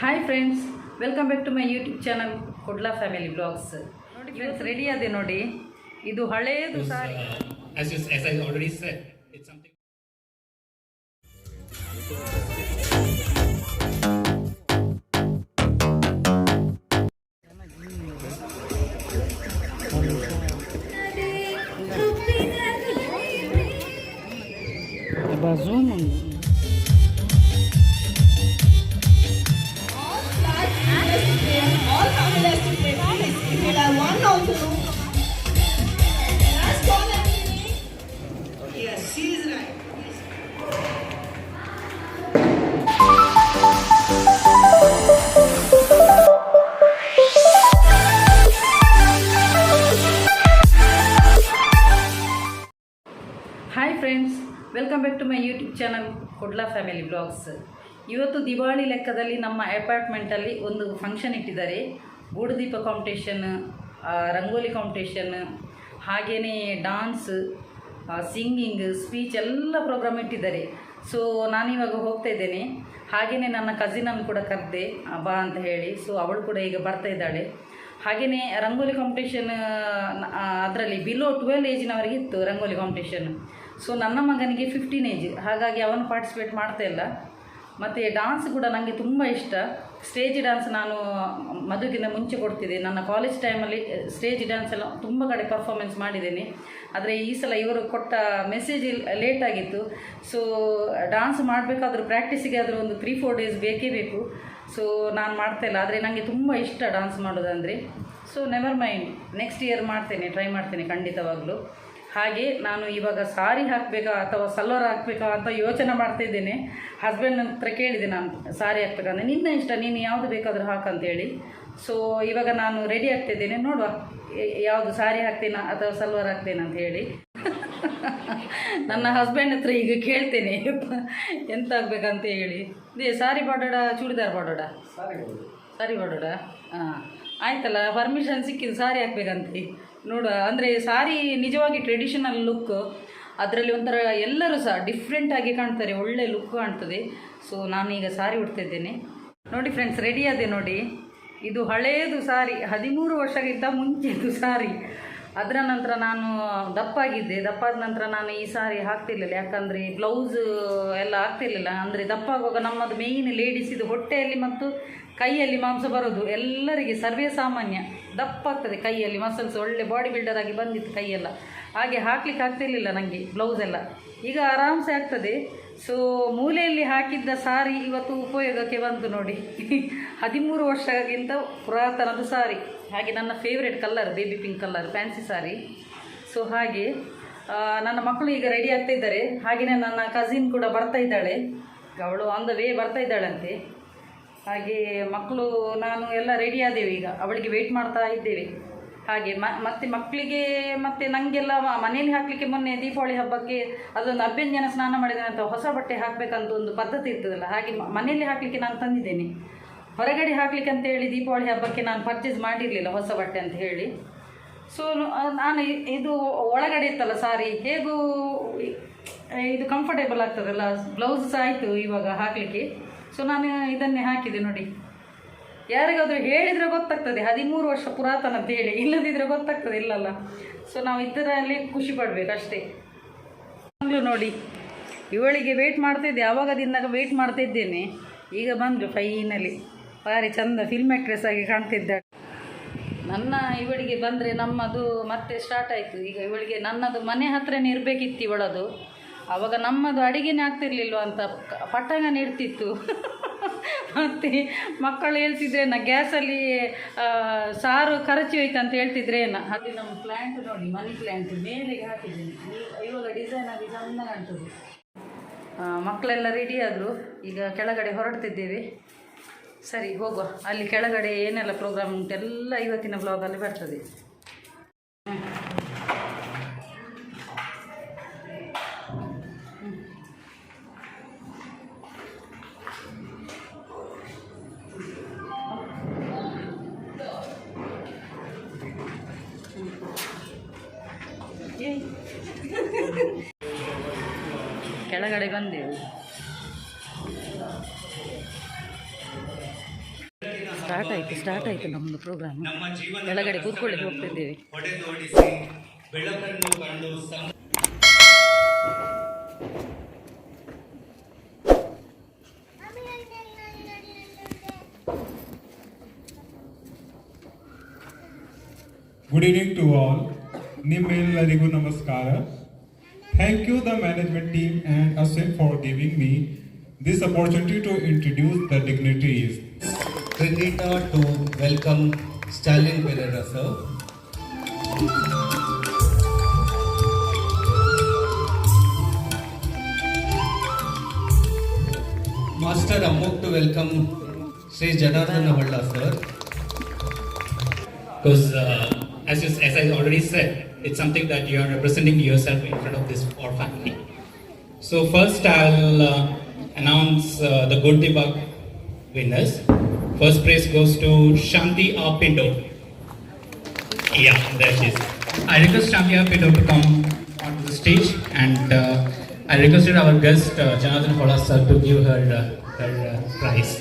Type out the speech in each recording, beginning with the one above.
Hi friends, welcome back to my YouTube channel Kudla family vlogs. Friends, ready ade nodi. Idu haledu sari. As I already said, it's something. Zoom. All families to play, please. If you have one or two, last call Emily. Yes, she is right. Hi friends, welcome back to my YouTube channel Kudla family vlogs. ಇವತ್ತು ದಿವಾಳಿ ಲೆಕ್ಕದಲ್ಲಿ ನಮ್ಮ ಅಪಾರ್ಟ್ಮೆಂಟಲ್ಲಿ ಒಂದು function ಇಟ್ಟಿದ್ದಾರೆ. ಗೂಡುದೀಪ competition, rangoli competition, ಹಾಗೆಯೇ dance, singing, speech ಎಲ್ಲ program ಇಟ್ಟಿದ್ದಾರೆ. So ನಾನಿವಾಗ ಹೋಗ್ತಾ ಇದ್ದೇನೆ. ಹಾಗೆಯೇ ನನ್ನ ಕಸಿನನ್ನು ಕೂಡ ಕರೆದೆ ಬಾ ಅಂತ ಹೇಳಿ. ಸೊ ಅವಳು ಕೂಡ ಈಗ ಬರ್ತಾ ಇದ್ದಾಳೆ. ಹಾಗೆಯೇ ರಂಗೋಲಿ ಕಾಂಪಿಟೇಷನ್ ಅದರಲ್ಲಿ ಬಿಲೋ 12 ಏಜಿನವರಿಗೆ ಇತ್ತು ರಂಗೋಲಿ ಕಾಂಪಿಟೇಷನ್. ಸೊ ನನ್ನ ಮಗನಿಗೆ 15 ಏಜ್, ಹಾಗಾಗಿ ಅವನು ಪಾರ್ಟಿಸಿಪೇಟ್ ಮಾಡ್ತಾ ಇಲ್ಲ. ಮತ್ತು ಡಾನ್ಸ್ ಕೂಡ ನನಗೆ ತುಂಬ ಇಷ್ಟ. ಸ್ಟೇಜ್ ಡ್ಯಾನ್ಸ್ ನಾನು ಮದುವೆಗಿಂತ ಮುಂಚೆ ಕೊಡ್ತಿದ್ದೆ. ನನ್ನ ಕಾಲೇಜ್ ಟೈಮಲ್ಲಿ ಸ್ಟೇಜ್ ಡ್ಯಾನ್ಸ್ ಎಲ್ಲ ತುಂಬ ಕಡೆ ಪರ್ಫಾರ್ಮೆನ್ಸ್ ಮಾಡಿದ್ದೇನೆ. ಆದರೆ ಈ ಸಲ ಇವರು ಕೊಟ್ಟ ಮೆಸೇಜ್ ಲೇಟ್ ಆಗಿತ್ತು. ಸೊ ಡಾನ್ಸ್ ಮಾಡಬೇಕಾದ್ರೂ ಪ್ರಾಕ್ಟೀಸಿಗೆ ಆದರೂ ಒಂದು 3-4 ಡೇಸ್ ಬೇಕೇ ಬೇಕು. ಸೊ ನಾನು ಮಾಡ್ತಾಯಿಲ್ಲ, ಆದರೆ ನನಗೆ ತುಂಬ ಇಷ್ಟ ಡಾನ್ಸ್ ಮಾಡೋದಂದರೆ. So never mind, next year ಮಾಡ್ತೇನೆ, ಟ್ರೈ ಮಾಡ್ತೇನೆ ಖಂಡಿತವಾಗಲೂ. ಹಾಗೆ ನಾನು ಇವಾಗ ಸಾರಿ ಹಾಕಬೇಕಾ ಅಥವಾ ಸಲ್ವಾರ್ ಹಾಕಬೇಕಾ ಅಂತ ಯೋಚನೆ ಮಾಡ್ತಾಯಿದ್ದೇನೆ. ಹಸ್ಬೆಂಡ್ ಹತ್ರ ಕೇಳಿದೆ, ನಾನು ಸಾರಿ ಹಾಕ್ಬೇಕಂದ್ರೆ ನಿನ್ನ ಇಷ್ಟ, ನೀನು ಯಾವುದು ಬೇಕಾದರೂ ಹಾಕಂತೇಳಿ. ಸೊ ಇವಾಗ ನಾನು ರೆಡಿ ಆಗ್ತಾಯಿದ್ದೇನೆ, ನೋಡುವ ಯಾವುದು ಸಾರಿ ಹಾಕ್ತೇನಾ ಅಥವಾ ಸಲ್ವಾರ್ ಹಾಕ್ತೇನೆ ಅಂತ ಹೇಳಿ. ನನ್ನ ಹಸ್ಬೆಂಡ್ ಹತ್ರ ಈಗ ಕೇಳ್ತೇನೆ ಎಂತ ಆಗಬೇಕಂತ ಹೇಳಿ. ಇದೇ ಸಾರಿ ಬಾಡೋಡ ಚೂಡಿದಾರ್ ಬಾಡೋಡ? ಸಾರಿ ಬಾಡೋಡ. ಹಾಂ ಆಯ್ತಲ್ಲ, ಪರ್ಮಿಷನ್ ಸಿಕ್ಕಿದ್ದು ಸಾರಿ ಹಾಕ್ಬೇಕಂತೆ. ನೋಡುವ, ಅಂದರೆ ಸಾರಿ ನಿಜವಾಗಿ ಟ್ರೆಡಿಷನಲ್ ಲುಕ್, ಅದರಲ್ಲಿ ಒಂಥರ ಎಲ್ಲರೂ ಸಹ ಡಿಫ್ರೆಂಟಾಗಿ ಕಾಣ್ತಾರೆ, ಒಳ್ಳೆ ಲುಕ್ ಕಾಣ್ತದೆ. ಸೊ ನಾನೀಗ ಸಾರಿ ಉಡ್ತಿದ್ದೇನೆ. ನೋಡಿ ಫ್ರೆಂಡ್ಸ್, ರೆಡಿ ಆದೆ ನೋಡಿ. ಇದು ಹಳೇದು ಸಾರಿ, 13 ವರ್ಷಕ್ಕಿಂತ ಮುಂಚೆದು ಸಾರಿ. ಅದರ ನಂತರ ನಾನು ದಪ್ಪಾಗಿದ್ದೆ. ದಪ್ಪಾದ ನಂತರ ನಾನು ಈ ಸಾರಿ ಹಾಕ್ತಿರ್ಲಿಲ್ಲ, ಯಾಕಂದರೆ ಬ್ಲೌಸ್ ಎಲ್ಲ ಆಗ್ತಿರ್ಲಿಲ್ಲ. ಅಂದರೆ ದಪ್ಪಾಗುವಾಗ ನಮ್ಮದು ಮೇಯ್ನ್ ಲೇಡೀಸಿದು ಹೊಟ್ಟೆಯಲ್ಲಿ ಮತ್ತು ಕೈಯಲ್ಲಿ ಮಾಂಸ ಬರೋದು ಎಲ್ಲರಿಗೆ ಸರ್ವೇ ಸಾಮಾನ್ಯ. ದಪ್ಪ ಆಗ್ತದೆ ಕೈಯಲ್ಲಿ, ಮಸಲ್ಸ್ ಒಳ್ಳೆ ಬಾಡಿ ಬಿಲ್ಡರ್ ಆಗಿ ಬಂದಿತ್ತು ಕೈಯೆಲ್ಲ. ಹಾಗೆ ಹಾಕ್ಲಿಕ್ಕೆ ಆಗ್ತಿರ್ಲಿಲ್ಲ ನನಗೆ ಬ್ಲೌಸ್ ಎಲ್ಲ. ಈಗ ಆರಾಮ್ಸೆ ಆಗ್ತದೆ. ಸೊ ಮೂಲೆಯಲ್ಲಿ ಹಾಕಿದ್ದ ಸಾರಿ ಇವತ್ತು ಉಪಯೋಗಕ್ಕೆ ಬಂತು ನೋಡಿ. 13 ವರ್ಷಕ್ಕಿಂತ ಪುರಾತನದ ಸಾರಿ. ಹಾಗೆ ನನ್ನ favourite colour baby pink colour fancy sari. So ಹಾಗೆ ನನ್ನ ಮಕ್ಕಳು ಈಗ ರೆಡಿ ಆಗ್ತಾ ಇದ್ದಾರೆ. ಹಾಗೆಯೇ ನನ್ನ ಕಸಿನ್ ಕೂಡ ಬರ್ತಾ ಇದ್ದಾಳೆ, ಅವಳು ಆನ್ ದ ವೇ ಬರ್ತಾ ಇದ್ದಾಳಂತೆ. ಹಾಗೆ ಮಕ್ಕಳು ನಾನು ಎಲ್ಲ ರೆಡಿ ಆದೇವೆ. ಈಗ ಅವಳಿಗೆ ವೆಯ್ಟ್ ಮಾಡ್ತಾ ಇದ್ದೇವೆ. ಹಾಗೆ ಮತ್ತು ಮಕ್ಕಳಿಗೆ ಮತ್ತು ನನಗೆಲ್ಲ ಮನೆಯಲ್ಲಿ ಹಾಕಲಿಕ್ಕೆ ಮೊನ್ನೆ ದೀಪಾವಳಿ ಹಬ್ಬಕ್ಕೆ ಅದೊಂದು ಅಭ್ಯಂಜನ ಸ್ನಾನ ಮಾಡಿದ ನಂತರ ಹೊಸ ಬಟ್ಟೆ ಹಾಕಬೇಕಂತ ಒಂದು ಪದ್ಧತಿ ಇರ್ತದಲ್ಲ, ಹಾಗೆ ಮನೆಯಲ್ಲಿ ಹಾಕಲಿಕ್ಕೆ ನಾನು ತಂದಿದ್ದೇನೆ. ಹೊರಗಡೆ ಹಾಕಲಿಕ್ಕೆ ಅಂತ ಹೇಳಿ ದೀಪಾವಳಿ ಹಬ್ಬಕ್ಕೆ ನಾನು ಪರ್ಚೇಸ್ ಮಾಡಿರಲಿಲ್ಲ ಹೊಸ ಬಟ್ಟೆ ಅಂತ ಹೇಳಿ. ಸೊ ನಾನು ಇದು ಒಳಗಡೆ ಇತ್ತಲ್ಲ ಸಾರಿ, ಹೇಗೂ ಇದು ಕಂಫರ್ಟೇಬಲ್ ಆಗ್ತದಲ್ಲ, ಬ್ಲೌಸ್ ಸಹ ಆಯಿತು ಇವಾಗ ಹಾಕಲಿಕ್ಕೆ. ಸೊ ನಾನು ಇದನ್ನೇ ಹಾಕಿದೆ ನೋಡಿ. ಯಾರಿಗಾದರೂ ಹೇಳಿದರೆ ಗೊತ್ತಾಗ್ತದೆ 13 ವರ್ಷ ಪುರಾತನ ಅಂತ ಹೇಳಿ, ಇಲ್ಲದಿದ್ದರೆ ಗೊತ್ತಾಗ್ತದೆ ಇಲ್ಲಲ್ಲ. ಸೊ ನಾವು ಇದರಲ್ಲಿ ಖುಷಿ ಪಡಬೇಕು ಅಷ್ಟೇ. ನೋಡಿ, ಇವಳಿಗೆ ವೆಯ್ಟ್ ಮಾಡ್ತಾಯಿದ್ದೆ, ಆವಾಗದಿಂದ ವೆಯ್ಟ್ ಮಾಡ್ತಾಯಿದ್ದೇನೆ. ಈಗ ಬಂದರು ಫೈನಲಿ, ಭಾರಿ ಚಂದ ಫಿಲ್ಮ್ ಆ್ಯಕ್ಟ್ರೆಸ್ ಆಗಿ ಕಾಣ್ತಿದ್ದಾಳೆ. ನನ್ನ ಇವಳಿಗೆ ಬಂದರೆ ನಮ್ಮದು ಮತ್ತೆ ಸ್ಟಾರ್ಟ್ ಆಯಿತು. ಈಗ ಇವಳಿಗೆ ನನ್ನದು ಮನೆ ಹತ್ರನೇ ಇರಬೇಕಿತ್ತು ಇವಳದು. ಆವಾಗ ನಮ್ಮದು ಅಡುಗೆನೇ ಆಗ್ತಿರ್ಲಿಲ್ವ ಅಂತ ಪಟ್ಟಂಗ ಇಡ್ತಿತ್ತು. ಮತ್ತು ಮಕ್ಕಳು ಹೇಳ್ತಿದ್ರೇನ ಗ್ಯಾಸಲ್ಲಿ ಸಾರು ಕರಚಿ ಹೋಯ್ತು ಅಂತ ಹೇಳ್ತಿದ್ರೇನ. ಹಾಗೆ ನಮ್ಮ ಪ್ಲ್ಯಾಂಟ್ ನೋಡಿ, ಮನಿ ಪ್ಲ್ಯಾಂಟ್ ಮೇಲೆಗೆ ಹಾಕಿದ್ದೀನಿ. ಇವಾಗ ಡಿಸೈನ್ ಆಗಿ ಚೆಂದ ಕಾಣ್ತದೆ. ಮಕ್ಕಳೆಲ್ಲ ರೆಡಿ ಆದರು, ಈಗ ಕೆಳಗಡೆ ಹೊರಡ್ತಿದ್ದೇವೆ. ಸರಿ ಹೋಗುವ, ಅಲ್ಲಿ ಕೆಳಗಡೆ ಏನೆಲ್ಲ ಪ್ರೋಗ್ರಾಮ್ ಉಂಟು ಎಲ್ಲ ಇವತ್ತಿನ ಬ್ಲಾಗಲ್ಲಿ ಬರ್ತದೆ. ಕೆಳಗಡೆ ಬಂದೆವು. ಸ್ಟಾರ್ಟ್ ಆಯಿತು ನಮ್ಮದು ಪ್ರೋಗ್ರಾಮ್. ಕೆಳಗಡೆ ಕೂತ್ಕೊಳ್ಳಿ ಹೋಗ್ತಿದ್ದೇವೆ. ಹೊಡೆದೋಡಿಸಿ ಬೆಳಕನ್ನು ಕಂಡು Good evening to all. Nimmelarigu namaskara. Thank you the management team and ASIM for giving me this opportunity to introduce the dignitaries. Krikita to welcome Stalin Pereira sir. Master Amok to welcome Sri Janardana Valla sir. Because as I already said, it's something that you are representing yourself in front of this our family. So first I'll announce the Good Debug winners. First prize goes to Shanti Arpindo. Yeah, there she is. I request Shanti Arpindo to come onto the stage, and I requested our guest Janardana Valla sir to give her prize.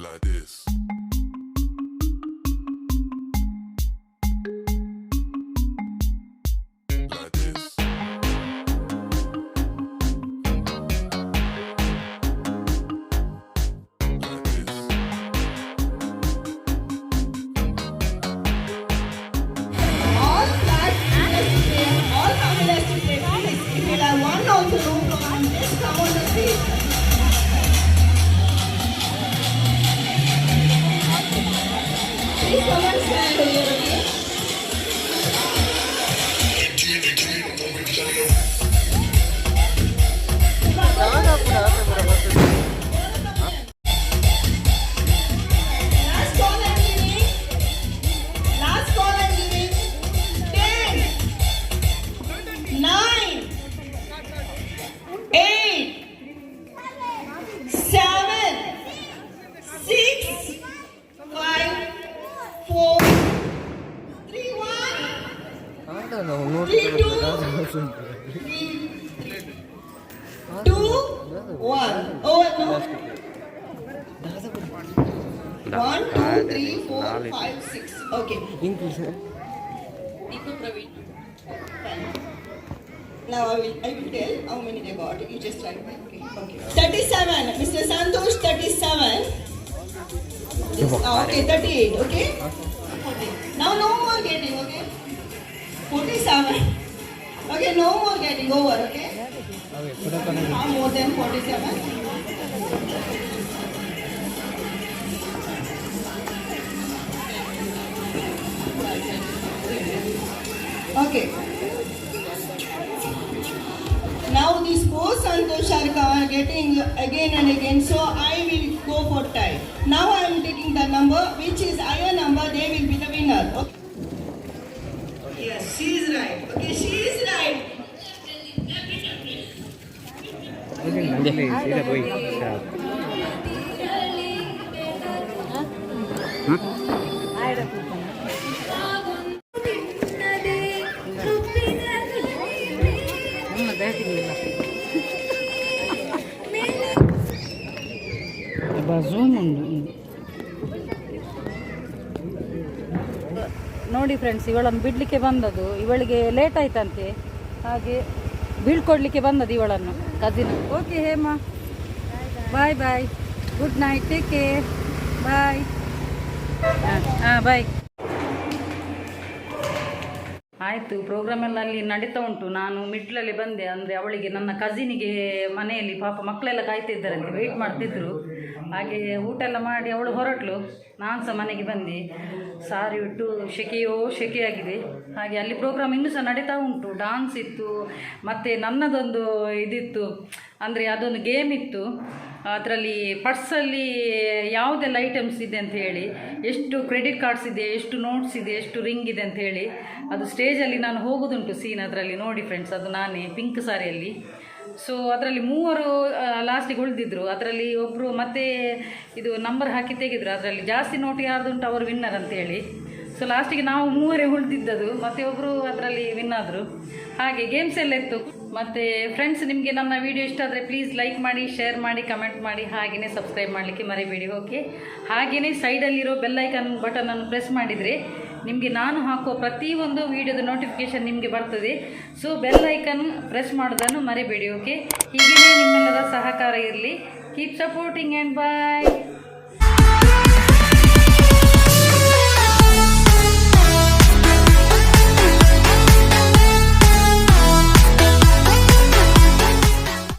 Like this. Like this. Like this. All class and all families to play. Please, if you have one also room, just come on the stage. Please come and stand over here. Last call I'm giving. Last call I'm giving. 10, 9, 8, 7, 6, 5, 4, 3, 1, 3, 2, 1. Oh, no. 1, 2, 3, 4, 5, 6. Okay. Fine. Now I will tell how many they got. You just write. Okay. Okay. 37. Mr. Santosh, 37. Okay, 38. Okay. 40. Now no more getting. Okay. 47. Okay, no more getting over. Okay. How more than 47? Okay. Now these four Santosh are getting again and again, so I will go for tie. Now I am taking the number which is higher number, they will be the winner. Okay. Yes, she is right. Okay, she is right. Zoom ಉಂಟು ನೋಡಿ friends, ಇವಳನ್ನು ಬಿಡಲಿಕ್ಕೆ ಬಂದದ್ದು, ಇವಳಿಗೆ late ಆಯ್ತಂತೆ, ಹಾಗೆ ಬೀಳ್ಕೊಡ್ಲಿಕ್ಕೆ ಬಂದದ್ದು ಇವಳನ್ನು cousin. Okay Hema, ಬಾಯ್ ಬಾಯ್, good night, take care, ಬಾಯ್. ಹಾಂ ಬಾಯ್. ಆಯಿತು, ಪ್ರೋಗ್ರಾಮ್ ಎಲ್ಲ ಅಲ್ಲಿ ನಡೀತಾ ಉಂಟು. ನಾನು ಮಿಡ್ಲಲ್ಲಿ ಬಂದೆ, ಅಂದರೆ ಅವಳಿಗೆ ನನ್ನ ಕಸಿನಿಗೆ ಮನೆಯಲ್ಲಿ ಪಾಪ ಮಕ್ಕಳೆಲ್ಲ ಕಾಯ್ತಿದ್ದಾರಂತೆ, ವೆಯ್ಟ್ ಮಾಡ್ತಿದ್ರು. ಹಾಗೆ ಊಟ ಎಲ್ಲ ಮಾಡಿ ಅವಳು ಹೊರಟಳು, ನಾನು ಸಹ ಮನೆಗೆ ಬಂದೆ. ಸಾರಿ ಬಿಟ್ಟು ಶೆಕೆಯಾಗಿದೆ. ಹಾಗೆ ಅಲ್ಲಿ ಪ್ರೋಗ್ರಾಮ್ ಇನ್ನೂ ಸಹ ನಡೀತಾ ಉಂಟು. ಡಾನ್ಸ್ ಇತ್ತು, ಮತ್ತು ನನ್ನದೊಂದು ಇದಿತ್ತು, ಅಂದರೆ ಅದೊಂದು ಗೇಮ್ ಇತ್ತು. ಅದರಲ್ಲಿ ಪರ್ಸಲ್ಲಿ ಯಾವುದೆಲ್ಲ ಐಟಮ್ಸ್ ಇದೆ ಅಂತ ಹೇಳಿ, ಎಷ್ಟು ಕ್ರೆಡಿಟ್ ಕಾರ್ಡ್ಸ್ ಇದೆ, ಎಷ್ಟು ನೋಟ್ಸ್ ಇದೆ, ಎಷ್ಟು ರಿಂಗ್ ಇದೆ ಅಂತ ಹೇಳಿ, ಅದು ಸ್ಟೇಜಲ್ಲಿ ನಾನು ಹೋಗೋದುಂಟು ಸೀನ್. ಅದರಲ್ಲಿ ನೋಡಿ ಫ್ರೆಂಡ್ಸ್, ಅದು ನಾನೇ ಪಿಂಕ್ ಸಾರಿಯಲ್ಲಿ. ಸೊ ಅದರಲ್ಲಿ 3 ಲಾಸ್ಟಿಗೆ ಉಳಿದಿದ್ರು. ಅದರಲ್ಲಿ ಒಬ್ಬರು ಮತ್ತೆ ಇದು ನಂಬರ್ ಹಾಕಿ ತೆಗೆದ್ರು, ಅದರಲ್ಲಿ ಜಾಸ್ತಿ ನೋಟ್ ಯಾರ್ದುಂಟು ಅವರು ವಿನ್ನರ್ ಅಂತೇಳಿ. ಸೊ ಲಾಸ್ಟಿಗೆ ನಾವು 3 ಉಳಿದಿದ್ದದು, ಮತ್ತು ಒಬ್ಬರು ಅದರಲ್ಲಿ ವಿನ್ ಆದರು. ಹಾಗೆ ಗೇಮ್ಸ್ ಎಲ್ಲ ಇತ್ತು. ಮತ್ತು ಫ್ರೆಂಡ್ಸ್, ನಿಮಗೆ ನನ್ನ ವೀಡಿಯೋ ಇಷ್ಟ ಆದರೆ ಪ್ಲೀಸ್ ಲೈಕ್ ಮಾಡಿ, ಶೇರ್ ಮಾಡಿ, ಕಮೆಂಟ್ ಮಾಡಿ, ಹಾಗೆಯೇ ಸಬ್ಸ್ಕ್ರೈಬ್ ಮಾಡಲಿಕ್ಕೆ ಮರಿಬೇಡಿ. ಓಕೆ, ಹಾಗೆಯೇ ಸೈಡಲ್ಲಿರೋ ಬೆಲ್ಲೈಕನ್ ಬಟನನ್ನು ಪ್ರೆಸ್ ಮಾಡಿದರೆ ನಿಮಗೆ ನಾನು ಹಾಕುವ ಪ್ರತಿಯೊಂದು ವೀಡಿಯೋದ ನೋಟಿಫಿಕೇಷನ್ ನಿಮಗೆ ಬರ್ತದೆ. ಸೊ ಬೆಲ್ಲೈಕನ್ ಪ್ರೆಸ್ ಮಾಡೋದನ್ನು ಮರಿಬೇಡಿ. ಓಕೆ, ಹೀಗೆಯೇ ನಿಮ್ಮೆಲ್ಲರ ಸಹಕಾರ ಇರಲಿ. Keep supporting and bye.